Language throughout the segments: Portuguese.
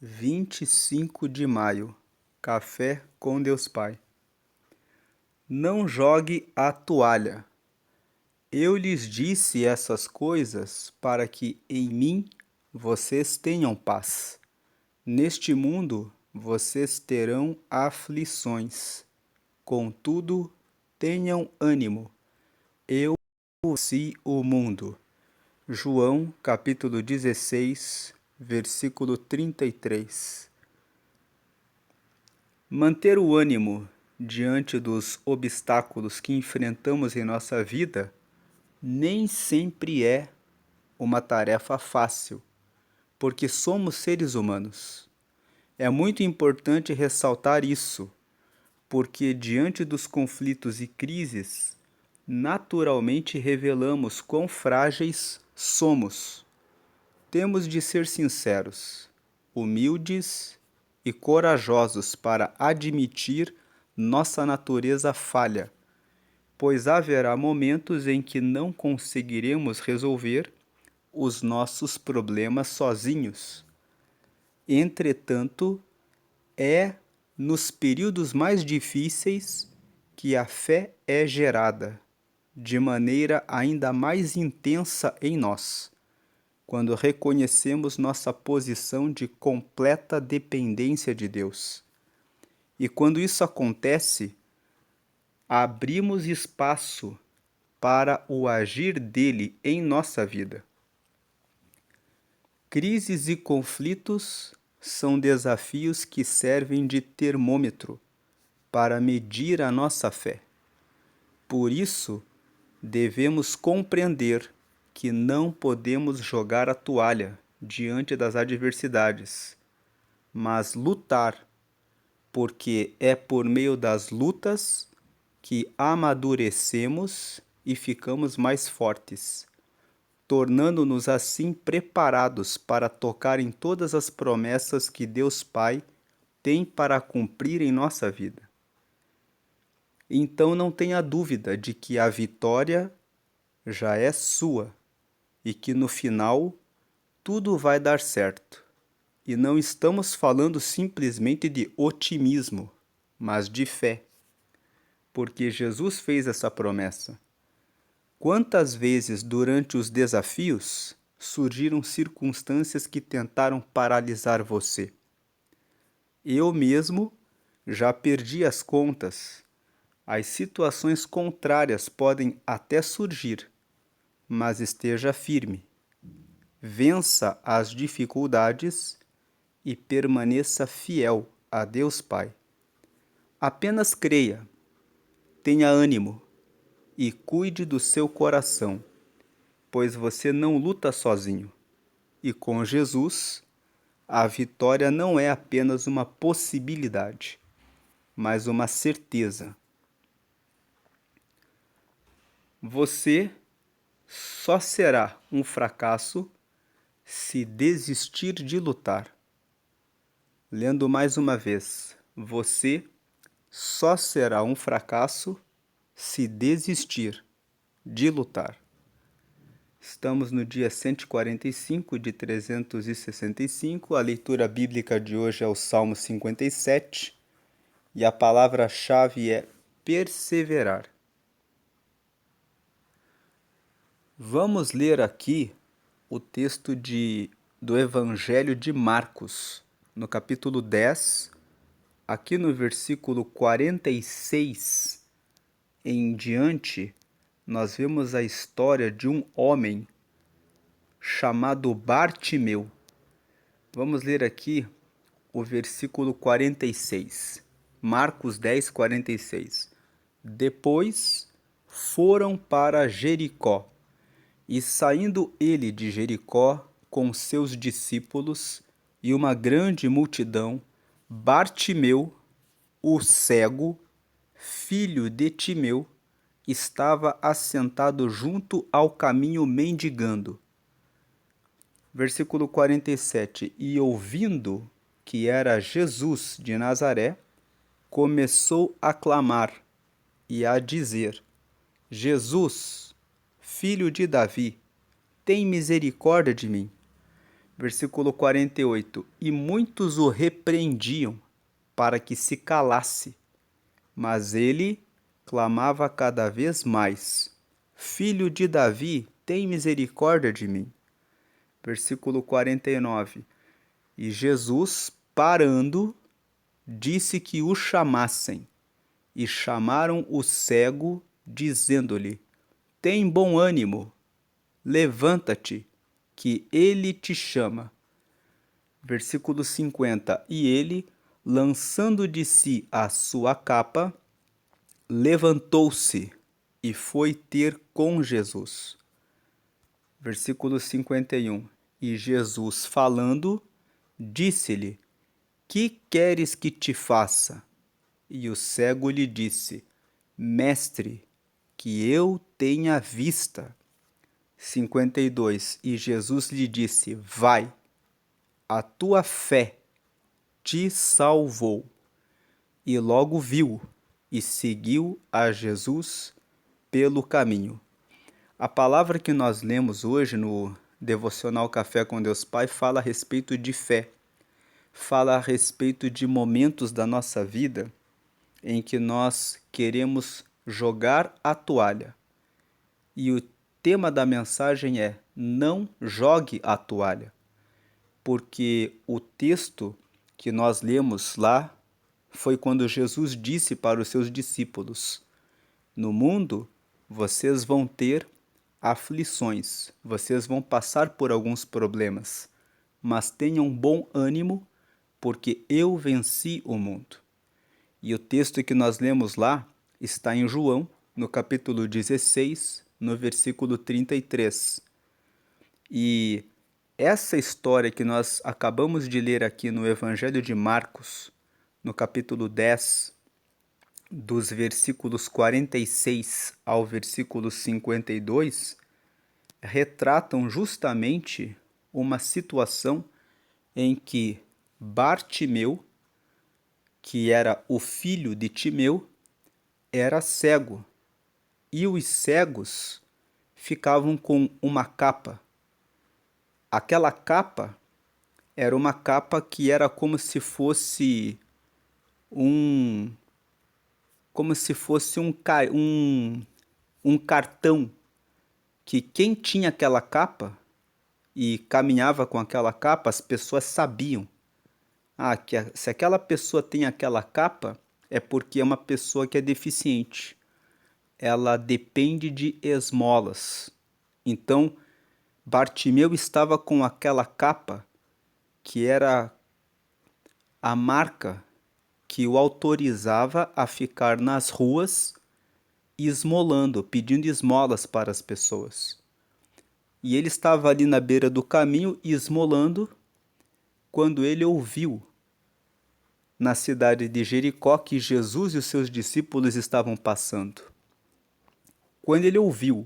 25 de maio. Café com Deus Pai. Não jogue a toalha. Eu lhes disse essas coisas para que em mim vocês tenham paz. Neste mundo vocês terão aflições. Contudo, tenham ânimo. Eu venci o mundo. João, capítulo 16, versículo 33. Manter o ânimo diante dos obstáculos que enfrentamos em nossa vida nem sempre é uma tarefa fácil, porque somos seres humanos. É muito importante ressaltar isso, porque diante dos conflitos e crises, naturalmente revelamos quão frágeis somos. Temos de ser sinceros, humildes e corajosos para admitir nossa natureza falha, pois haverá momentos em que não conseguiremos resolver os nossos problemas sozinhos. Entretanto, é nos períodos mais difíceis que a fé é gerada, de maneira ainda mais intensa em nós, quando reconhecemos nossa posição de completa dependência de Deus. E quando isso acontece, abrimos espaço para o agir dele em nossa vida. Crises e conflitos são desafios que servem de termômetro para medir a nossa fé. Por isso, devemos compreender que não podemos jogar a toalha diante das adversidades, mas lutar, porque é por meio das lutas que amadurecemos e ficamos mais fortes, tornando-nos assim preparados para tocar em todas as promessas que Deus Pai tem para cumprir em nossa vida. Então não tenha dúvida de que a vitória já é sua e que no final tudo vai dar certo. E não estamos falando simplesmente de otimismo, mas de fé, porque Jesus fez essa promessa. Quantas vezes durante os desafios surgiram circunstâncias que tentaram paralisar você? Eu mesmo já perdi as contas. As situações contrárias podem até surgir, mas esteja firme. Vença as dificuldades e permaneça fiel a Deus Pai. Apenas creia, tenha ânimo e cuide do seu coração, pois você não luta sozinho. E com Jesus, a vitória não é apenas uma possibilidade, mas uma certeza. Você só será um fracasso se desistir de lutar. Lendo mais uma vez, você só será um fracasso se desistir de lutar. Estamos no dia 145 de 365, a leitura bíblica de hoje é o Salmo 57 e a palavra-chave é perseverar. Vamos ler aqui o texto do Evangelho de Marcos, no capítulo 10, aqui no versículo 46 em diante, nós vemos a história de um homem chamado Bartimeu. Vamos ler aqui o versículo 46. Marcos 10, 46. Depois foram para Jericó, e saindo ele de Jericó com seus discípulos e uma grande multidão, Bartimeu, o cego, filho de Timeu, estava assentado junto ao caminho mendigando. Versículo 47. E ouvindo que era Jesus de Nazaré, começou a clamar e a dizer: Jesus, filho de Davi, tem misericórdia de mim. Versículo 48. E muitos o repreendiam para que se calasse, mas ele clamava cada vez mais: Filho de Davi, tem misericórdia de mim. Versículo 49. E Jesus, parando, disse que o chamassem. E chamaram o cego, dizendo-lhe: Tem bom ânimo, levanta-te, que ele te chama. Versículo 50. E ele, lançando de si a sua capa, levantou-se e foi ter com Jesus. Versículo 51. E Jesus, falando, disse-lhe: Que queres que te faça? E o cego lhe disse: Mestre, que eu tenha vista. 52. E Jesus lhe disse: Vai, a tua fé te salvou. E logo viu e seguiu a Jesus pelo caminho. A palavra que nós lemos hoje no Devocional Café com Deus Pai fala a respeito de fé. Fala a respeito de momentos da nossa vida em que nós queremos jogar a toalha. E o tema da mensagem é: não jogue a toalha. Porque o texto que nós lemos lá foi quando Jesus disse para os seus discípulos: No mundo vocês vão ter aflições, vocês vão passar por alguns problemas, mas tenham bom ânimo, porque eu venci o mundo. E o texto que nós lemos lá está em João, no capítulo 16, no versículo 33. E essa história que nós acabamos de ler aqui no Evangelho de Marcos, no capítulo 10, dos versículos 46 ao versículo 52, retratam justamente uma situação em que Bartimeu, que era o filho de Timeu, era cego, e os cegos ficavam com uma capa. Aquela capa era uma capa que era como se fosse um cartão, que quem tinha aquela capa e caminhava com aquela capa, as pessoas sabiam. Se aquela pessoa tem aquela capa, é porque é uma pessoa que é deficiente. Ela depende de esmolas. Então, Bartimeu estava com aquela capa que era a marca que o autorizava a ficar nas ruas esmolando, pedindo esmolas para as pessoas. E ele estava ali na beira do caminho esmolando quando ele ouviu na cidade de Jericó que Jesus e os seus discípulos estavam passando. Quando ele ouviu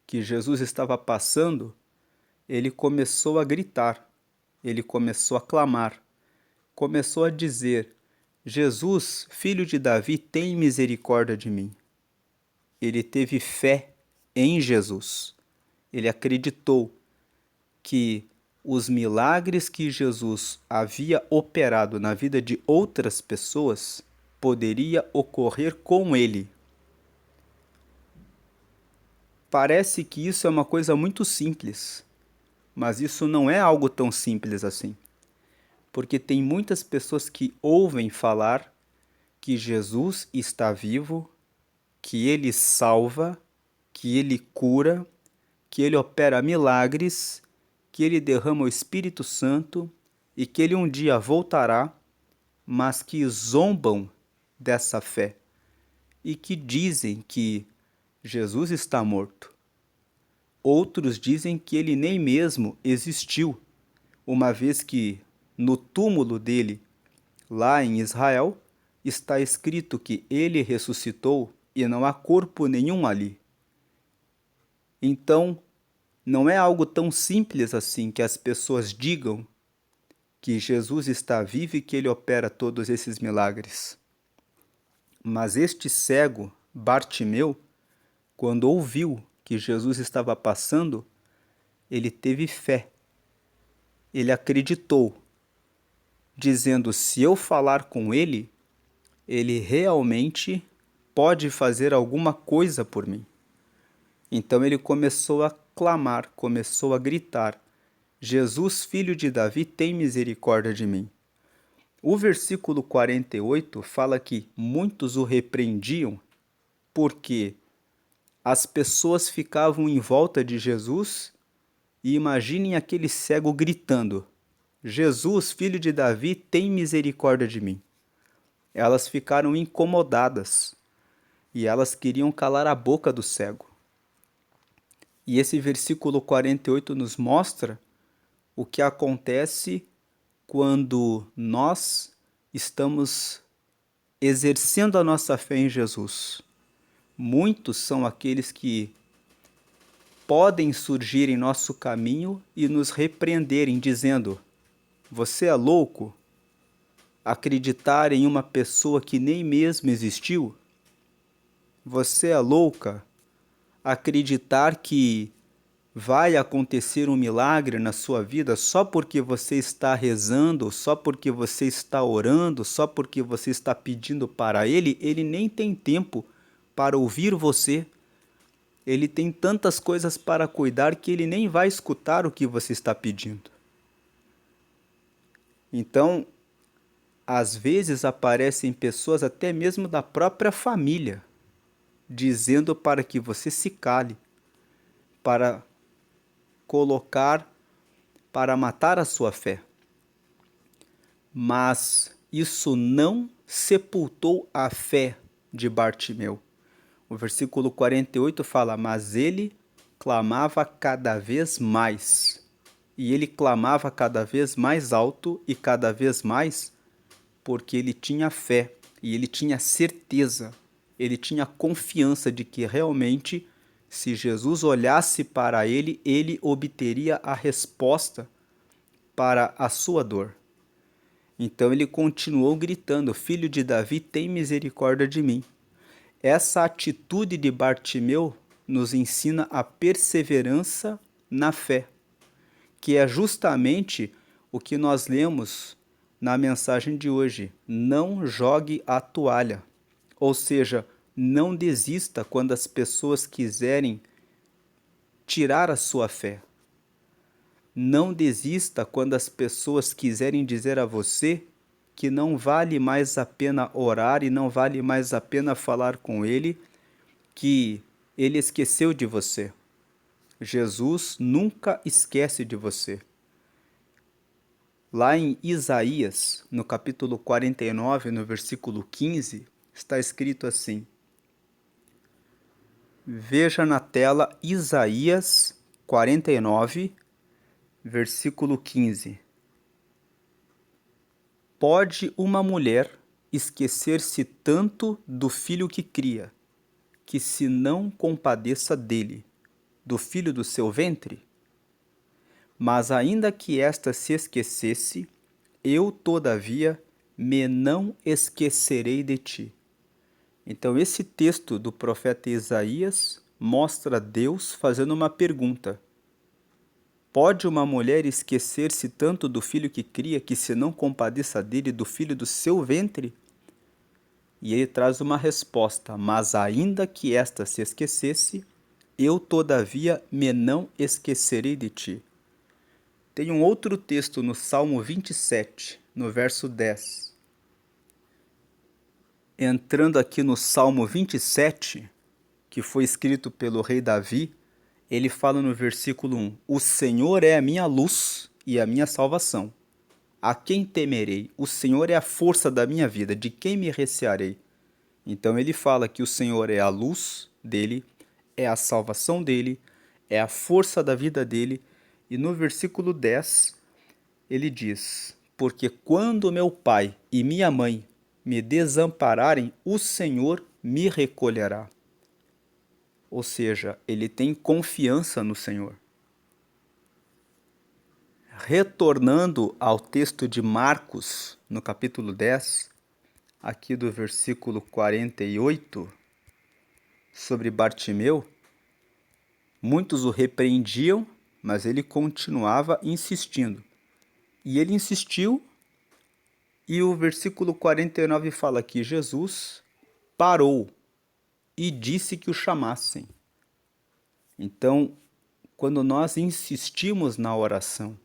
que Jesus estava passando, ele começou a gritar, ele começou a clamar, começou a dizer: Jesus, filho de Davi, tem misericórdia de mim. Ele teve fé em Jesus. Ele acreditou que os milagres que Jesus havia operado na vida de outras pessoas poderia ocorrer com ele. Parece que isso é uma coisa muito simples, mas isso não é algo tão simples assim. Porque tem muitas pessoas que ouvem falar que Jesus está vivo, que ele salva, que ele cura, que ele opera milagres, que ele derrama o Espírito Santo e que ele um dia voltará, mas que zombam dessa fé e que dizem que Jesus está morto. Outros dizem que ele nem mesmo existiu, uma vez que no túmulo dele, lá em Israel, está escrito que ele ressuscitou e não há corpo nenhum ali. Então, não é algo tão simples assim que as pessoas digam que Jesus está vivo e que ele opera todos esses milagres. Mas este cego, Bartimeu, quando ouviu que Jesus estava passando, ele teve fé. ele acreditou, dizendo: se eu falar com ele, ele realmente pode fazer alguma coisa por mim. Então ele começou a clamar, começou a gritar: Jesus, filho de Davi, tem misericórdia de mim. O versículo 48 fala que muitos o repreendiam porque as pessoas ficavam em volta de Jesus e imaginem aquele cego gritando: Jesus, filho de Davi, tem misericórdia de mim. Elas ficaram incomodadas e elas queriam calar a boca do cego. E esse versículo 48 nos mostra o que acontece quando nós estamos exercendo a nossa fé em Jesus. Muitos são aqueles que podem surgir em nosso caminho e nos repreenderem, dizendo: você é louco? Acreditar em uma pessoa que nem mesmo existiu? Você é louca? Acreditar que vai acontecer um milagre na sua vida só porque você está rezando, só porque você está orando, só porque você está pedindo para ele? Ele nem tem tempo para ouvir você. Ele tem tantas coisas para cuidar que ele nem vai escutar o que você está pedindo. Então, às vezes aparecem pessoas até mesmo da própria família, dizendo para que você se cale, para para matar a sua fé. Mas isso não sepultou a fé de Bartimeu. O versículo 48 fala: mas ele clamava cada vez mais. E ele clamava cada vez mais alto e cada vez mais, porque ele tinha fé e ele tinha certeza, ele tinha confiança de que realmente, se Jesus olhasse para ele, ele obteria a resposta para a sua dor. Então ele continuou gritando: filho de Davi, tem misericórdia de mim. Essa atitude de Bartimeu nos ensina a perseverança na fé, que é justamente o que nós lemos na mensagem de hoje: não jogue a toalha. Ou seja, não desista quando as pessoas quiserem tirar a sua fé. Não desista quando as pessoas quiserem dizer a você que não vale mais a pena orar e não vale mais a pena falar com ele, que ele esqueceu de você. Jesus nunca esquece de você. Lá em Isaías, no capítulo 49, no versículo 15, está escrito assim: veja na tela Isaías 49, versículo 15. Pode uma mulher esquecer-se tanto do filho que cria, que se não compadeça dele, do filho do seu ventre? Mas ainda que esta se esquecesse, eu, todavia, me não esquecerei de ti. Então, esse texto do profeta Isaías mostra Deus fazendo uma pergunta: pode uma mulher esquecer-se tanto do filho que cria, que se não compadeça dele, do filho do seu ventre? E ele traz uma resposta: mas ainda que esta se esquecesse, eu, todavia, me não esquecerei de ti. Tem um outro texto no Salmo 27, no verso 10. Entrando aqui no Salmo 27, que foi escrito pelo rei Davi, ele fala no versículo 1: o Senhor é a minha luz e a minha salvação. A quem temerei? O Senhor é a força da minha vida, de quem me recearei? Então ele fala que o Senhor é a luz dele, é a salvação dele, é a força da vida dele. E no versículo 10, ele diz: porque quando meu pai e minha mãe me desampararem, o Senhor me recolherá. Ou seja, ele tem confiança no Senhor. Retornando ao texto de Marcos, no capítulo 10, aqui do versículo 48, sobre Bartimeu, muitos o repreendiam, mas ele continuava insistindo. E ele insistiu, e o versículo 49 fala que Jesus parou e disse que o chamassem. Então, quando nós insistimos na oração,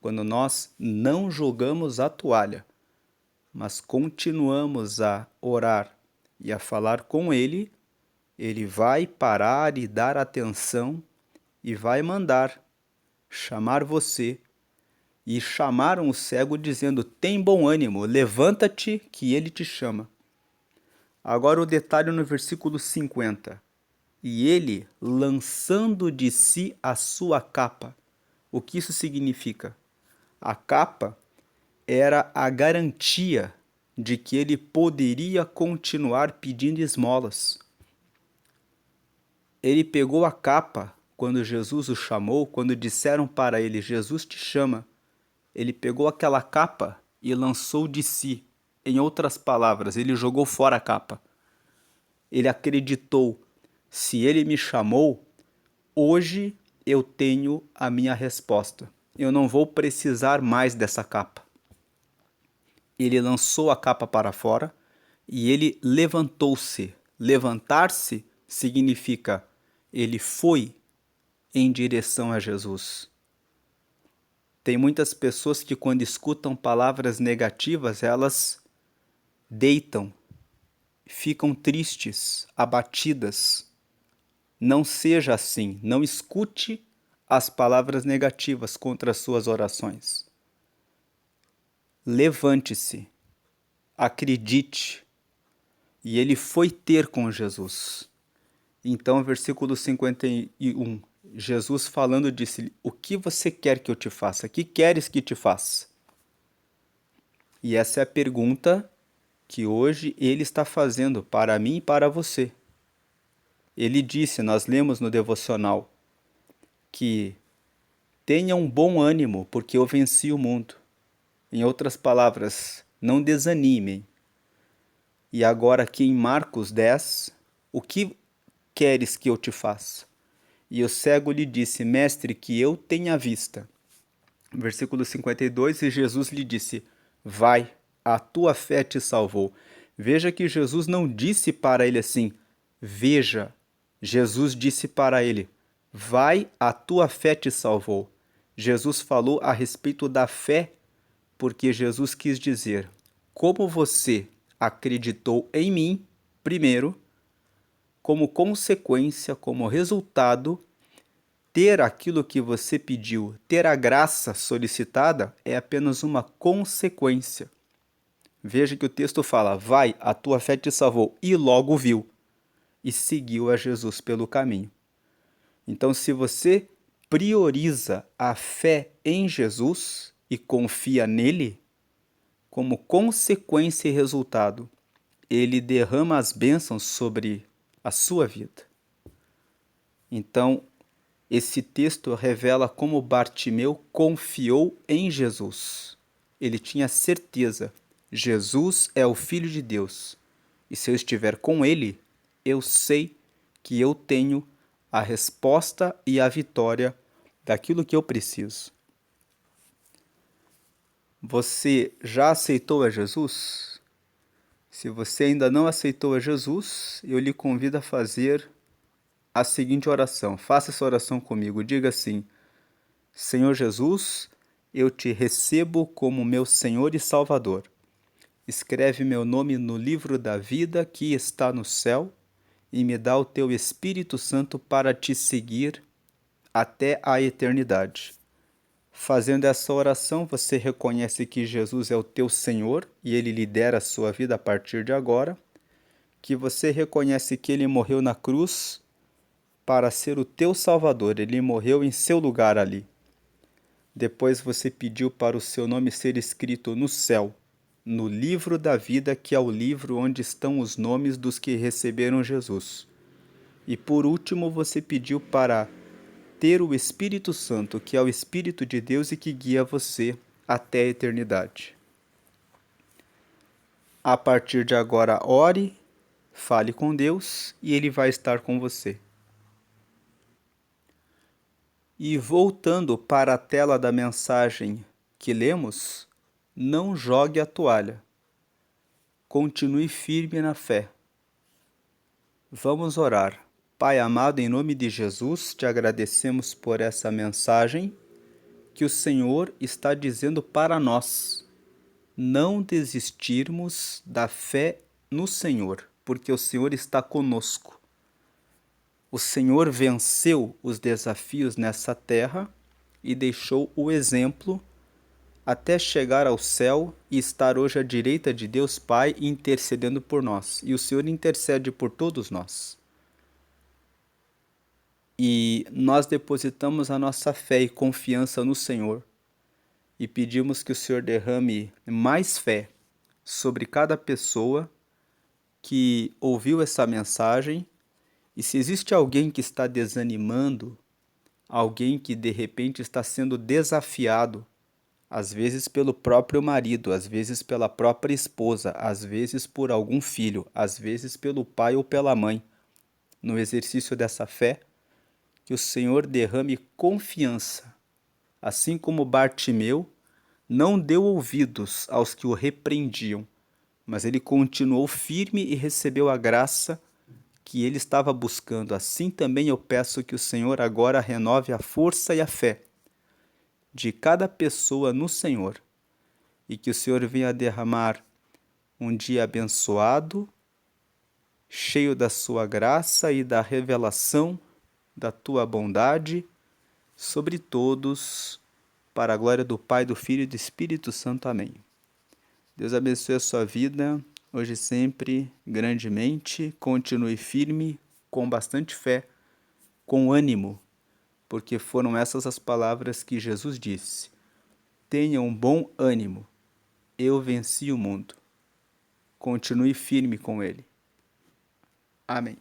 quando nós não jogamos a toalha, mas continuamos a orar e a falar com Ele, Ele vai parar e dar atenção e vai mandar chamar você. E chamaram o cego dizendo: tem bom ânimo, levanta-te que ele te chama. Agora o detalhe no versículo 50. E ele, lançando de si a sua capa. O que isso significa? A capa era a garantia de que ele poderia continuar pedindo esmolas. Ele pegou a capa quando Jesus o chamou, quando disseram para ele: Jesus te chama. Ele pegou aquela capa e lançou de si. Em outras palavras, ele jogou fora a capa. Ele acreditou: se ele me chamou, hoje eu tenho a minha resposta. Eu não vou precisar mais dessa capa. Ele lançou a capa para fora e ele levantou-se. Levantar-se significa ele foi em direção a Jesus. Tem muitas pessoas que quando escutam palavras negativas, elas deitam, ficam tristes, abatidas. Não seja assim, não escute as palavras negativas contra as suas orações. Levante-se, acredite. E ele foi ter com Jesus. Então, versículo 51, Jesus falando disse-lhe: o que você quer que eu te faça? O que queres que te faça? E essa é a pergunta que hoje ele está fazendo para mim e para você. Ele disse, nós lemos no devocional, que tenha um bom ânimo, porque eu venci o mundo. Em outras palavras, não desanimem. E agora aqui em Marcos 10, o que queres que eu te faça? E o cego lhe disse: mestre, que eu tenha vista. Versículo 52, e Jesus lhe disse: vai, a tua fé te salvou. Veja que Jesus não disse para ele assim: veja. Jesus disse para ele: vai, a tua fé te salvou. Jesus falou a respeito da fé, porque Jesus quis dizer: como você acreditou em mim, primeiro, como consequência, como resultado, ter aquilo que você pediu, ter a graça solicitada, é apenas uma consequência. Veja que o texto fala: vai, a tua fé te salvou, e logo viu, e seguiu a Jesus pelo caminho. Então, se você prioriza a fé em Jesus e confia nele, como consequência e resultado, ele derrama as bênçãos sobre a sua vida. Então, esse texto revela como Bartimeu confiou em Jesus. Ele tinha certeza: Jesus é o Filho de Deus. E se eu estiver com ele, eu sei que eu tenho a resposta e a vitória daquilo que eu preciso. Você já aceitou a Jesus? Se você ainda não aceitou a Jesus, eu lhe convido a fazer a seguinte oração. Faça essa oração comigo. Diga assim: Senhor Jesus, eu te recebo como meu Senhor e Salvador. Escreve meu nome no livro da vida que está no céu e me dá o teu Espírito Santo para te seguir até a eternidade. Fazendo essa oração, você reconhece que Jesus é o teu Senhor e ele lidera a sua vida a partir de agora, que você reconhece que ele morreu na cruz para ser o teu Salvador, ele morreu em seu lugar ali. Depois você pediu para o seu nome ser escrito no céu, no livro da vida, que é o livro onde estão os nomes dos que receberam Jesus. E por último você pediu para ter o Espírito Santo, que é o Espírito de Deus e que guia você até a eternidade. A partir de agora, ore, fale com Deus e Ele vai estar com você. E voltando para a tela da mensagem que lemos, não jogue a toalha. Continue firme na fé. Vamos orar. Pai amado, em nome de Jesus, te agradecemos por essa mensagem que o Senhor está dizendo para nós. Não desistirmos da fé no Senhor, porque o Senhor está conosco. O Senhor venceu os desafios nessa terra e deixou o exemplo até chegar ao céu e estar hoje à direita de Deus Pai intercedendo por nós. E o Senhor intercede por todos nós. E nós depositamos a nossa fé e confiança no Senhor e pedimos que o Senhor derrame mais fé sobre cada pessoa que ouviu essa mensagem. E se existe alguém que está desanimando, alguém que de repente está sendo desafiado, às vezes pelo próprio marido, às vezes pela própria esposa, às vezes por algum filho, às vezes pelo pai ou pela mãe, no exercício dessa fé, que o Senhor derrame confiança, assim como Bartimeu não deu ouvidos aos que o repreendiam, mas ele continuou firme e recebeu a graça que ele estava buscando. Assim também eu peço que o Senhor agora renove a força e a fé de cada pessoa no Senhor e que o Senhor venha derramar um dia abençoado, cheio da sua graça e da revelação da tua bondade sobre todos, para a glória do Pai, do Filho e do Espírito Santo. Amém. Deus abençoe a sua vida, hoje e sempre, grandemente. Continue firme, com bastante fé, com ânimo, porque foram essas as palavras que Jesus disse. Tenha um bom ânimo, eu venci o mundo. Continue firme com ele. Amém.